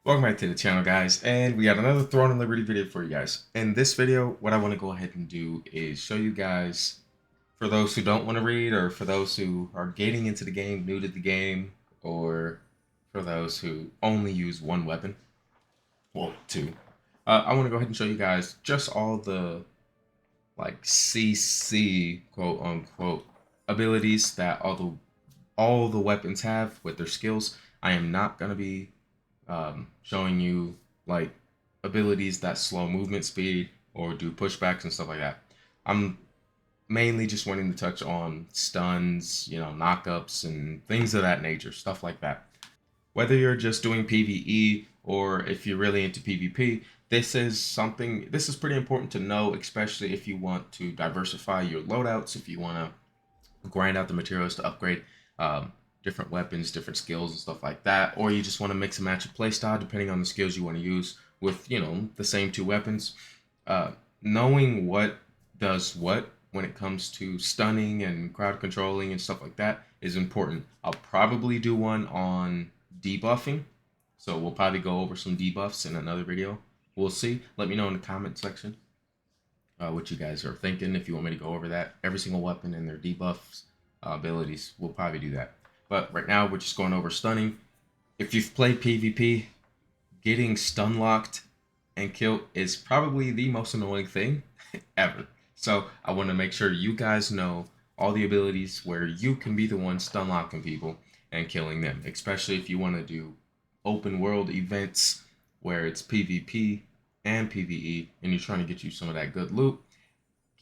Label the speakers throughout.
Speaker 1: Welcome back to the channel, guys, and we got another Throne of Liberty video for you guys. In this video, what I want to go ahead and do is show you guys, for those who don't want to read, or for those who are getting into the game, new to the game, or for those who only use one weapon, well, two. I want to go ahead and show you guys just all the, like, CC, quote unquote, abilities that all the weapons have with their skills. I am not going to be showing you like abilities that slow movement speed or do pushbacks and stuff like that. I'm mainly just wanting to touch on stuns, knockups and things of that nature, stuff like that. Whether you're just doing PvE or if you're really into PvP, this is pretty important to know, especially if you want to diversify your loadouts, if you want to grind out the materials to upgrade um, different weapons, different skills, and stuff like that, or you just want to mix and match a playstyle depending on the skills you want to use with the same two weapons. Knowing what does what when it comes to stunning and crowd controlling and stuff like that is important. I'll probably do one on debuffing, so we'll probably go over some debuffs in another video. We'll see. Let me know in the comment section what you guys are thinking. If you want me to go over that, every single weapon and their debuffs, abilities, we'll probably do that. But right now, we're just going over stunning. If you've played PvP, getting stun locked and killed is probably the most annoying thing ever. So I want to make sure you guys know all the abilities where you can be the one stun locking people and killing them, especially if you want to do open world events where it's PvP and PvE and you're trying to get you some of that good loot.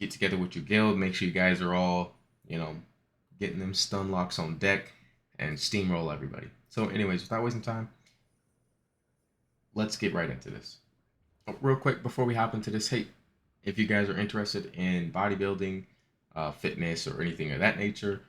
Speaker 1: Get together with your guild, make sure you guys are all, getting them stun locks on deck and steamroll everybody. So anyways, without wasting time, let's get right into this. Real quick before we hop into this, hey, if you guys are interested in bodybuilding, fitness, or anything of that nature,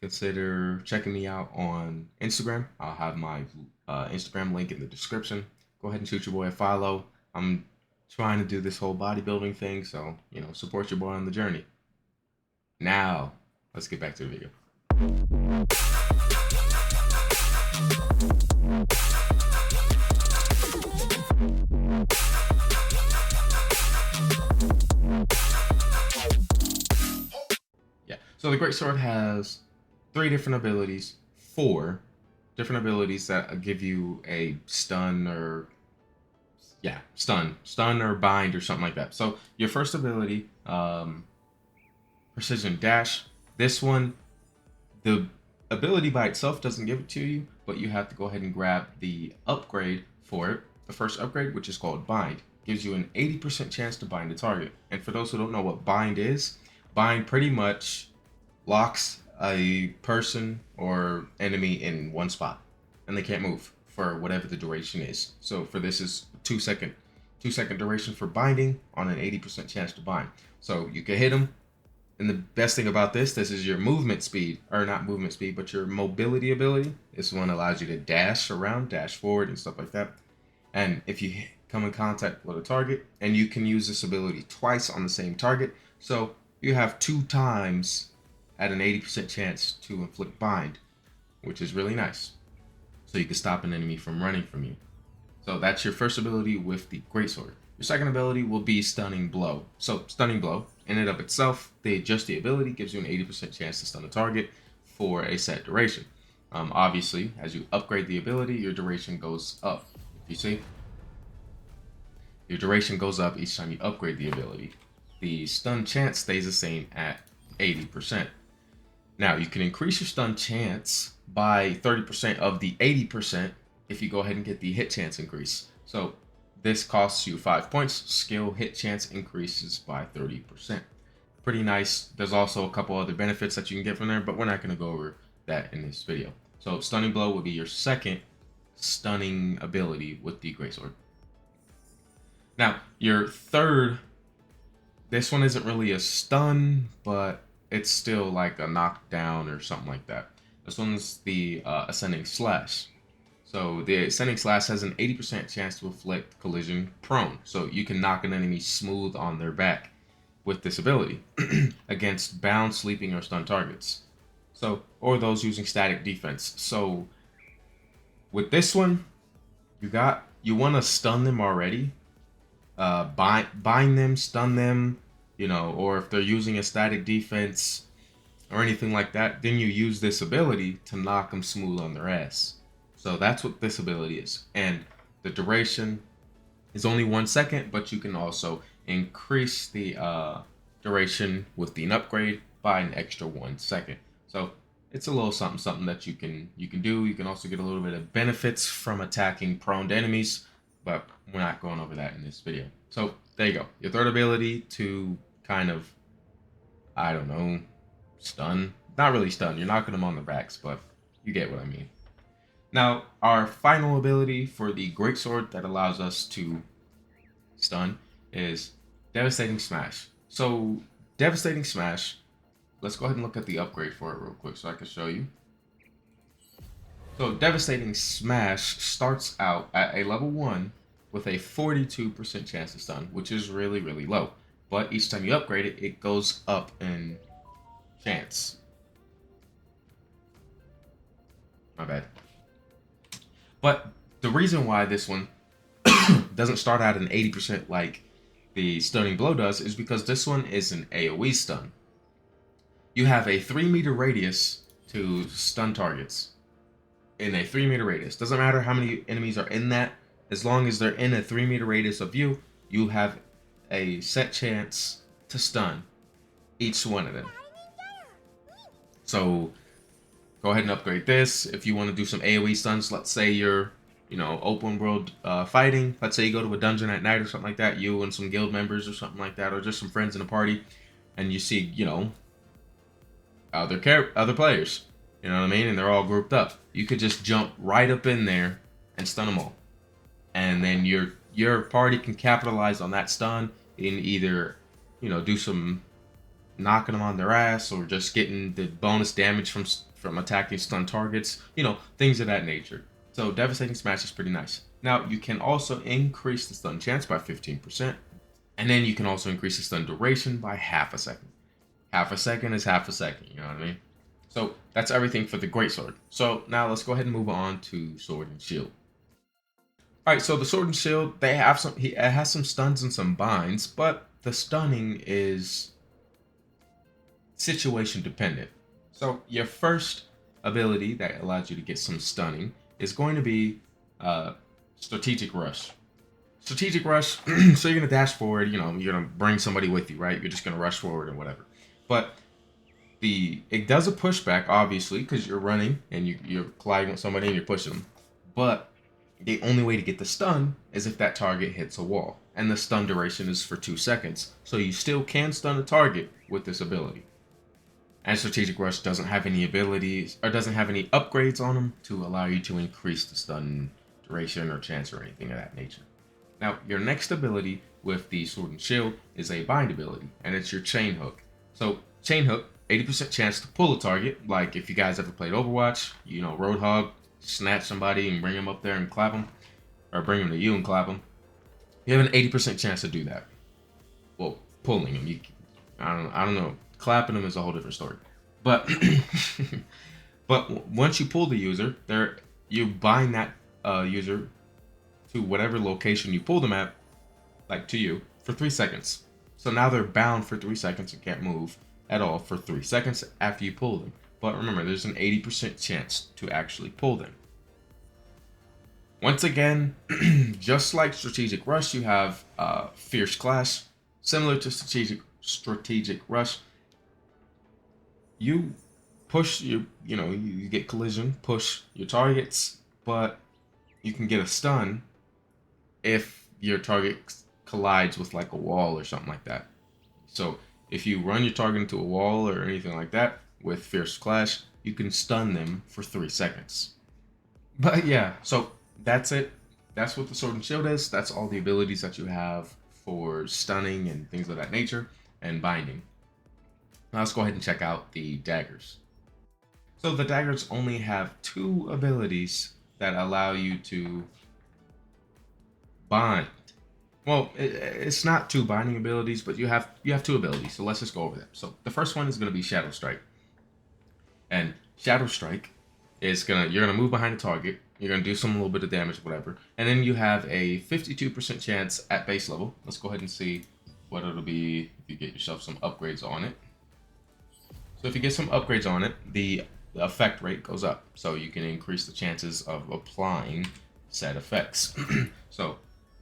Speaker 1: consider checking me out on Instagram. I'll have my Instagram link in the description. Go ahead and shoot your boy a follow. I'm trying to do this whole bodybuilding thing, so support your boy on the journey. Now, let's get back to the video. Yeah, so the Greatsword has three different abilities, four different abilities that give you a stun or stun or bind or something like that. So your first ability, precision dash. This one, the ability by itself doesn't give it to you, but you have to go ahead and grab the upgrade for it. The first upgrade, which is called bind, gives you an 80% chance to bind a target. And for those who don't know what bind is, bind pretty much locks a person or enemy in one spot and they can't move for whatever the duration is. So for this is 2 second duration for binding on an 80% chance to bind. So you can hit them. And the best thing about this is your movement speed, or not movement speed, but your mobility ability. This one allows you to dash around, dash forward, and stuff like that. And if you come in contact with a target, and you can use this ability twice on the same target, so you have 2 times at an 80% chance to inflict bind, which is really nice. So you can stop an enemy from running from you. So that's your first ability with the Greatsword. Your second ability will be Stunning Blow. So Stunning Blow, in and of itself, they adjust the ability, gives you an 80% chance to stun a target for a set duration. Obviously, as you upgrade the ability, your duration goes up. If you see, your duration goes up each time you upgrade the ability. The stun chance stays the same at 80%. Now, you can increase your stun chance by 30% of the 80% if you go ahead and get the hit chance increase. So this costs you 5 points. Skill hit chance increases by 30%. Pretty nice. There's also a couple other benefits that you can get from there, but we're not going to go over that in this video. So Stunning Blow will be your second stunning ability with the Greatsword. Now, your third, this one isn't really a stun, but it's still like a knockdown or something like that. This one's the Ascending Slash. So the Ascending Slash has an 80% chance to inflict collision prone. So you can knock an enemy smooth on their back with this ability against bound, sleeping, or stunned targets. So, or those using static defense. So with this one, you got you want to stun them already. Bind them, stun them, or if they're using a static defense or anything like that, then you use this ability to knock them smooth on their ass. So that's what this ability is. And the duration is only 1 second, but you can also increase the duration with the upgrade by an extra 1 second. So it's a little something that you can do. You can also get a little bit of benefits from attacking prone enemies, but we're not going over that in this video. So there you go. Your third ability to kind of, I don't know, stun. Not really stun. You're knocking them on the backs, but you get what I mean. Now, our final ability for the Greatsword that allows us to stun is Devastating Smash. So, Devastating Smash, let's go ahead and look at the upgrade for it real quick so I can show you. So, Devastating Smash starts out at a level 1 with a 42% chance to stun, which is really, really low. But each time you upgrade it, it goes up in chance. My bad. But the reason why this one doesn't start out an 80% like the Stunning Blow does is because this one is an AoE stun. You have a 3-meter radius to stun targets. In a 3-meter radius. Doesn't matter how many enemies are in that. As long as they're in a 3-meter radius of you, you have a set chance to stun each one of them. So go ahead and upgrade this. If you want to do some AoE stuns, let's say you're, open world fighting. Let's say you go to a dungeon at night or something like that, you and some guild members or something like that, or just some friends in a party, and you see, other players. You know what I mean? And they're all grouped up. You could just jump right up in there and stun them all. And then your party can capitalize on that stun and either, do some knocking them on their ass or just getting the bonus damage from attacking stun targets, things of that nature. So Devastating Smash is pretty nice. Now, you can also increase the stun chance by 15%, and then you can also increase the stun duration by half a second. Half a second is half a second, you know what I mean? So that's everything for the Greatsword. So now let's go ahead and move on to Sword and Shield. Alright, so the Sword and Shield, it has some stuns and some binds, but the stunning is situation dependent. So your first ability that allows you to get some stunning is going to be Strategic Rush. Strategic Rush, so you're going to dash forward, you're going to bring somebody with you, right? You're just going to rush forward or whatever. But it does a pushback, obviously, because you're running and you're colliding with somebody and you're pushing them. But the only way to get the stun is if that target hits a wall. And the stun duration is for 2 seconds. So you still can stun a target with this ability. And Strategic Rush doesn't have any abilities, or doesn't have any upgrades on them to allow you to increase the stun duration or chance or anything of that nature. Now, your next ability with the Sword and Shield is a bind ability, and it's your Chain Hook. So, Chain Hook, 80% chance to pull a target, like if you guys ever played Overwatch, Roadhog, snatch somebody and bring them up there and clap them, or bring them to you and clap them. You have an 80% chance to do that. Well, pulling them, I don't know. Clapping them is a whole different story. But but once you pull the user, you bind that user to whatever location you pull them at, like to you, for 3 seconds. So now they're bound for 3 seconds and can't move at all for 3 seconds after you pull them. But remember, there's an 80% chance to actually pull them. Once again, just like Strategic Rush, you have Fierce Clash. Similar to Strategic Rush, you push you get collision, push your targets, but you can get a stun if your target collides with like a wall or something like that. So if you run your target into a wall or anything like that with Fierce Clash, you can stun them for 3 seconds. But yeah, so that's it. That's what the Sword and Shield is. That's all the abilities that you have for stunning and things of that nature and binding. Now let's go ahead and check out the Daggers. So the Daggers only have 2 abilities that allow you to bind. Well, it's not 2 binding abilities, but you have 2 abilities. So let's just go over them. So the first one is going to be Shadow Strike. And Shadow Strike is you're gonna move behind a target, You're going to do some little bit of damage, whatever. And then you have a 52% chance at base level. Let's go ahead and see what it'll be if you get yourself some upgrades on it. So if you get some upgrades on it, the effect rate goes up. So you can increase the chances of applying said effects. So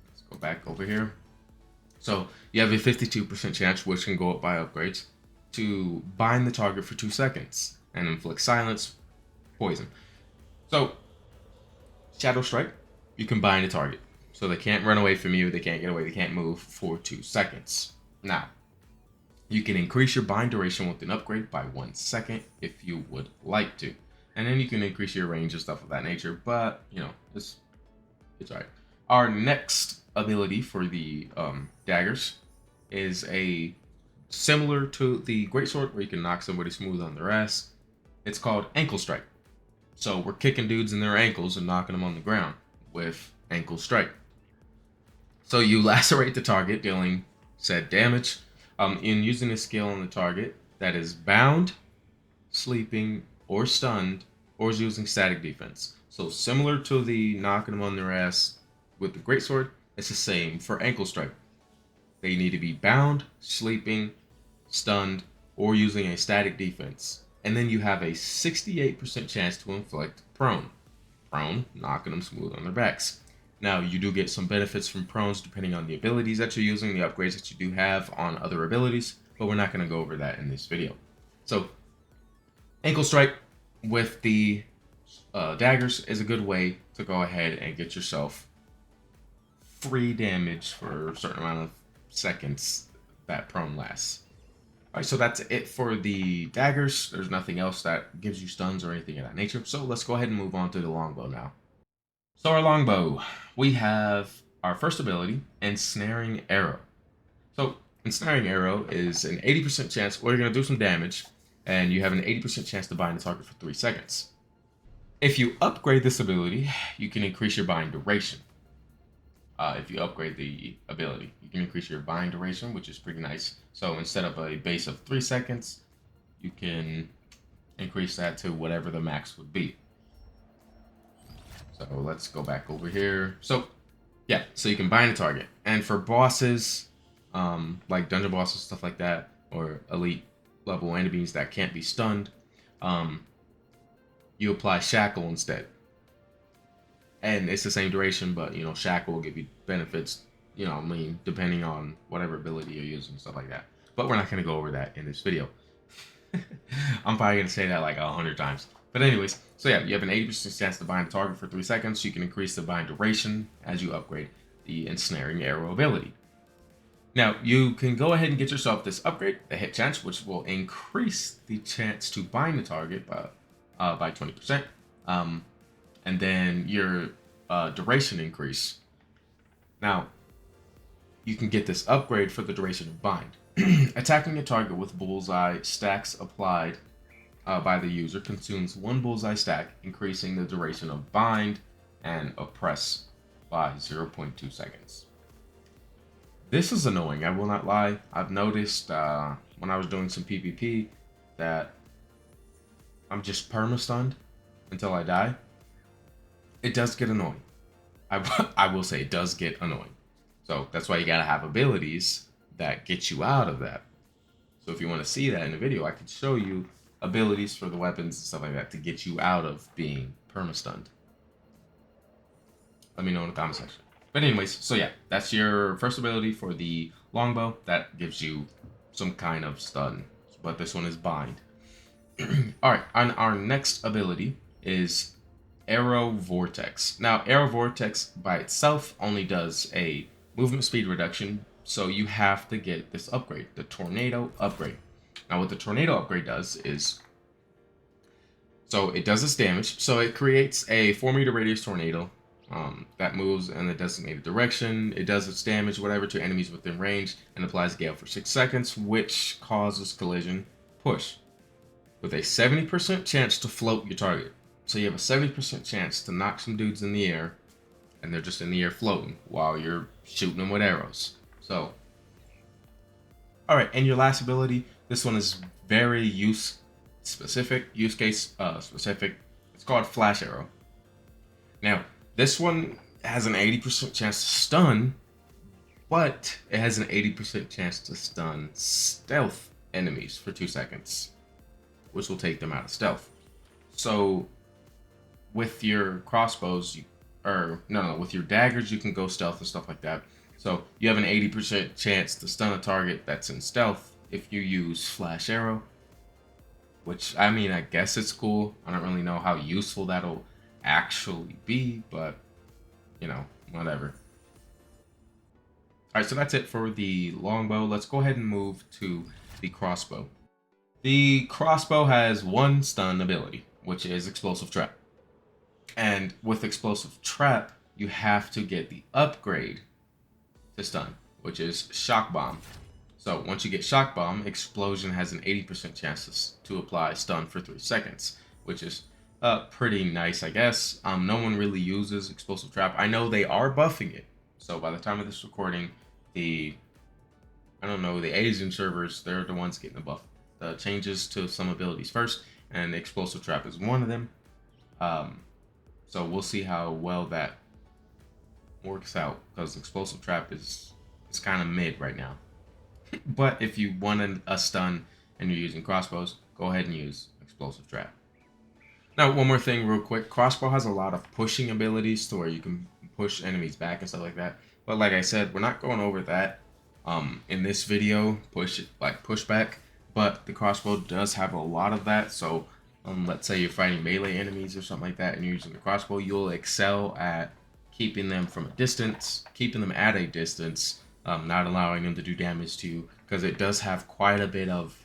Speaker 1: let's go back over here. So you have a 52% chance, which can go up by upgrades, to bind the target for 2 seconds and inflict silence, poison. So Shadow Strike, you can bind a target. So they can't run away from you, they can't get away, they can't move for 2 seconds. Now, you can increase your bind duration with an upgrade by 1 second if you would like to. And then you can increase your range and stuff of that nature, but, you know, it's alright. Our next ability for the Daggers is a similar to the Greatsword, where you can knock somebody smooth on their ass. It's called Ankle Strike. So we're kicking dudes in their ankles and knocking them on the ground with Ankle Strike. So you lacerate the target, dealing said damage. In using a skill on the target that is bound, sleeping, or stunned, or is using static defense. So similar to the knocking them on their ass with the Greatsword, it's the same for Ankle Strike. They need to be bound, sleeping, stunned, or using a static defense. And then you have a 68% chance to inflict prone. Prone, knocking them smooth on their backs. Now, you do get some benefits from prones depending on the abilities that you're using, the upgrades that you do have on other abilities, but we're not going to go over that in this video. So, Ankle Strike with the Daggers is a good way to go ahead and get yourself free damage for a certain amount of seconds that prone lasts. Alright, so that's it for the Daggers. There's nothing else that gives you stuns or anything of that nature. So let's go ahead and move on to the Longbow now. So our Longbow, we have our first ability, Ensnaring Arrow. So Ensnaring Arrow is an 80% chance, well, you're going to do some damage, and you have an 80% chance to bind the target for 3 seconds. If you upgrade this ability, you can increase your bind duration. If you upgrade the ability, you can increase your bind duration, which is pretty nice. So instead of a base of 3 seconds, you can increase that to whatever the max would be. So let's go back over here. So yeah, so you can bind a target. And for bosses, like dungeon bosses, stuff like that, or elite level enemies that can't be stunned, you apply Shackle instead. And it's the same duration, but, you know, Shackle will give you benefits, you know, I mean, depending on whatever ability you're using, stuff like that. But we're not going to go over that in this video. I'm probably going to say that like 100 times. But anyways, so yeah, you have an 80% chance to bind the target for 3 seconds. You can increase the bind duration as you upgrade the Ensnaring Arrow ability. Now, you can go ahead and get yourself this upgrade, the hit chance, which will increase the chance to bind the target by 20%. And then your duration increase. Now, you can get this upgrade for the duration of bind. Attacking a target with bullseye stacks applied by the user consumes 1 bullseye stack, increasing the duration of bind and oppress by 0.2 seconds. This is annoying, I will not lie. I've noticed when I was doing some PvP that I'm just perma-stunned until I die. It does get annoying. I will say it does get annoying. So that's why you gotta have abilities that get you out of that. So if you want to see that in the video, I could show you abilities for the weapons and stuff like that to get you out of being perma-stunned. Let me know in the comment section. But anyways, so yeah, that's your first ability for the Longbow. That gives you some kind of stun, but this one is bind. Alright, and our next ability is Arrow Vortex. Now, Arrow Vortex by itself only does a movement speed reduction, so you have to get this upgrade, the Tornado upgrade. Now, what the Tornado upgrade does is, so it does its damage, so it creates a 4-meter radius tornado that moves in a designated direction. It does its damage, whatever, to enemies within range, and applies Gale for 6 seconds, which causes collision push, with a 70% chance to float your target. So you have a 70% chance to knock some dudes in the air, and they're just in the air floating while you're shooting them with arrows. So, alright, and your last ability, this one is very use case specific. It's called Flash Arrow. Now, this one has an 80% chance to stun, but it has an 80% chance to stun stealth enemies for 2 seconds, which will take them out of stealth. So with your crossbows, with your daggers, you can go stealth and stuff like that. So you have an 80% chance to stun a target that's in stealth if you use flash arrow, which, I mean, I guess it's cool. I don't really know how useful that'll actually be, but, you know, whatever. All right, so that's it for the longbow. Let's go ahead and move to the crossbow. The crossbow has one stun ability, which is explosive trap. And with explosive trap, you have to get the upgrade to stun, which is shock bomb. So once you get shock bomb, explosion has an 80% chance to apply stun for 3 seconds, which is pretty nice, I guess. No one really uses explosive trap. I know they are buffing it. So by the time of this recording, the Asian servers, they're the ones getting the buff. The changes to some abilities first, and explosive trap is one of them. So we'll see how well that works out, because explosive trap is kind of mid right now. But if you want a stun and you're using crossbows, go ahead and use explosive trap. Now, one more thing real quick. Crossbow has a lot of pushing abilities to where you can push enemies back and stuff like that. But like I said, we're not going over that in this video, pushback. But the crossbow does have a lot of that. So let's say you're fighting melee enemies or something like that and you're using the crossbow, you'll excel at keeping them from a distance, keeping them at a distance, not allowing them to do damage to you, because it does have quite a bit of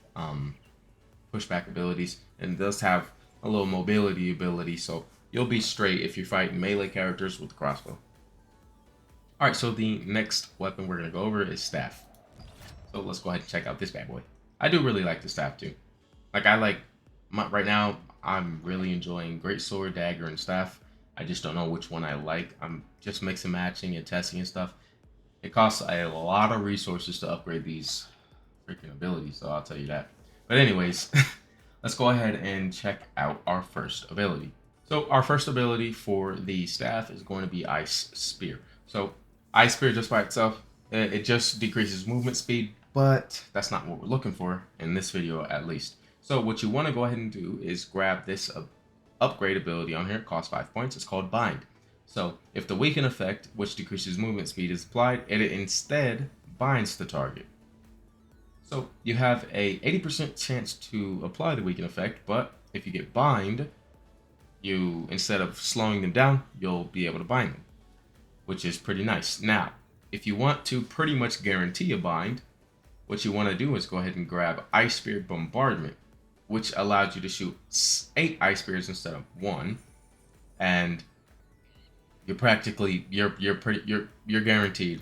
Speaker 1: pushback abilities and does have a little mobility ability, so you'll be straight if you're fighting melee characters with the crossbow. Alright, so the next weapon we're going to go over is staff. So let's go ahead and check out this bad boy. I do really like the staff too. Right now, I'm really enjoying Greatsword, Dagger, and staff. I just don't know which one I like. I'm just mixing, matching, and testing and stuff. It costs a lot of resources to upgrade these freaking abilities, so I'll tell you that. But anyways, let's go ahead and check out our first ability. So our first ability for the staff is going to be Ice Spear. So Ice Spear just by itself, it just decreases movement speed, but that's not what we're looking for in this video at least. So what you want to go ahead and do is grab this upgrade ability on here. It costs 5 points. It's called Bind. So if the weaken effect, which decreases movement speed, is applied, it instead binds the target. So you have a 80% chance to apply the weaken effect, but if you get bind, you, instead of slowing them down, you'll be able to bind them, which is pretty nice. Now, if you want to pretty much guarantee a bind, what you want to do is go ahead and grab Ice Spear Bombardment, which allows you to shoot 8 Ice Spears instead of 1, and you're practically you're guaranteed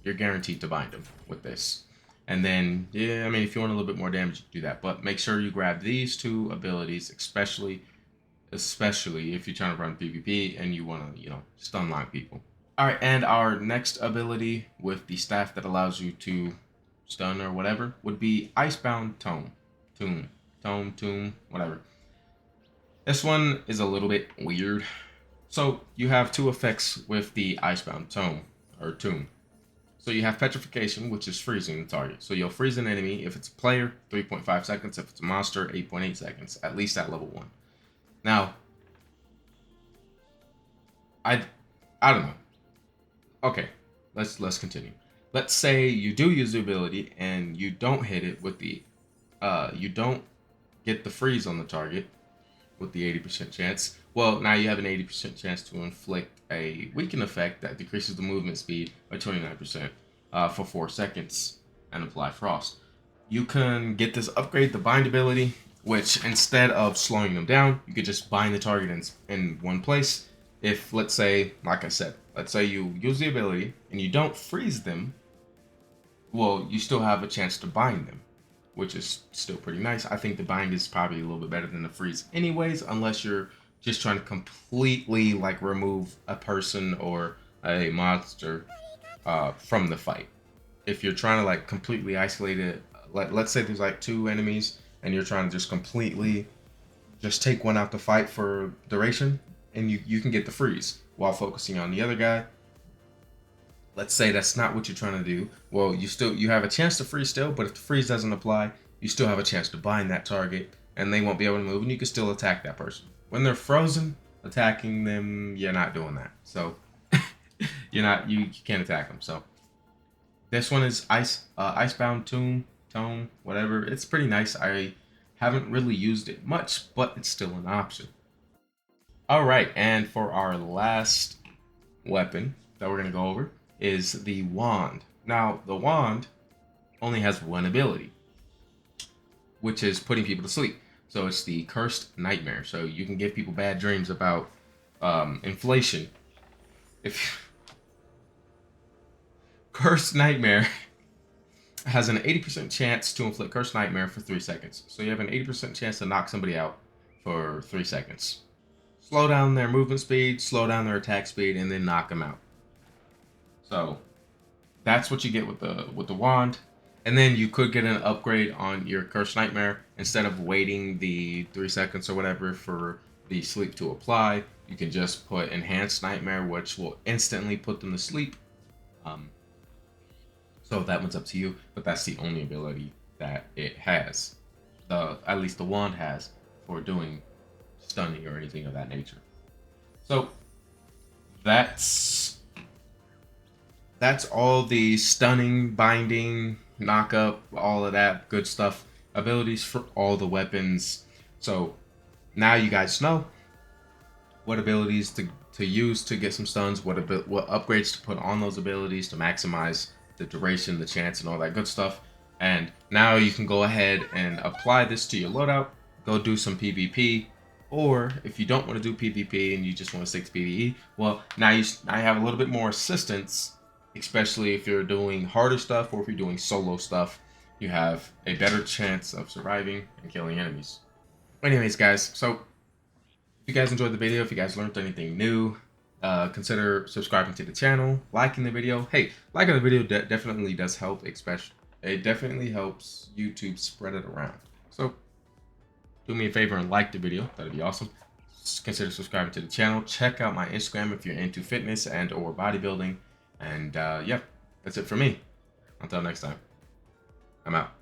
Speaker 1: to bind them with this. And then, yeah, I mean, if you want a little bit more damage, you can do that. But make sure you grab these 2 abilities, especially if you're trying to run PvP and you want to, stun lock people. All right, and our next ability with the staff that allows you to stun or whatever would be Icebound Tomb, whatever. This one is a little bit weird. So you have 2 effects with the Icebound Tomb. So you have Petrification, which is freezing the target. So you'll freeze an enemy if it's a player, 3.5 seconds. If it's a monster, 8.8 seconds, at least at level 1. Now, I don't know. Okay, let's continue. Let's say you do use the ability and you don't hit it with the, you don't get the freeze on the target with the 80% chance. Well, now you have an 80% chance to inflict a weaken effect that decreases the movement speed by 29% for 4 seconds and apply frost. You can get this upgrade, the bind ability, which instead of slowing them down, you could just bind the target in one place. If, let's say, like I said, let's say you use the ability and you don't freeze them, well, you still have a chance to bind them, which is still pretty nice. I think the bind is probably a little bit better than the freeze anyways, unless you're just trying to completely remove a person or a monster from the fight. If you're trying to completely isolate it, let's say there's 2 enemies and you're trying to just completely just take one out the fight for duration, and you can get the freeze. while focusing on the other guy. Let's say that's not what you're trying to do. Well, you have a chance to freeze still, but if the freeze doesn't apply, you still have a chance to bind that target, and they won't be able to move, and you can still attack that person. When they're frozen, attacking them, you're not doing that. So you can't attack them. So this one is Icebound Tome, whatever. It's pretty nice. I haven't really used it much, but it's still an option. All right, and for our last weapon that we're gonna go over is the wand. Now, the wand only has one ability, which is putting people to sleep. So it's the Cursed Nightmare. So you can give people bad dreams about inflation. If Cursed Nightmare has an 80% chance to inflict Cursed Nightmare for 3 seconds. So you have an 80% chance to knock somebody out for 3 seconds. Slow down their movement speed, slow down their attack speed, and then knock them out. So that's what you get with the wand. And then you could get an upgrade on your Cursed Nightmare. Instead of waiting the 3 seconds or whatever for the sleep to apply, you can just put Enhanced Nightmare, which will instantly put them to sleep. So that one's up to you, but that's the only ability that it has. At least the wand has for doing stunning or anything of that nature. So that's all the stunning, binding, knock up, all of that good stuff abilities for all the weapons. So now you guys know what abilities to use to get some stuns, what upgrades to put on those abilities to maximize the duration, the chance, and all that good stuff. And now you can go ahead and apply this to your loadout, go do some PvP, or if you don't want to do PvP and you just want to stick to PvE, well, now you have a little bit more assistance, especially if you're doing harder stuff or if you're doing solo stuff. You have a better chance of surviving and killing enemies. Anyways, guys, so if you guys enjoyed the video, if you guys learned anything new, consider subscribing to the channel, liking the video. Hey, liking the video definitely does help, especially it definitely helps YouTube spread it around. So do me a favor and like the video. That'd be awesome. Consider subscribing to the channel. Check out my Instagram if you're into fitness and or bodybuilding. And yeah, that's it for me. Until next time, I'm out.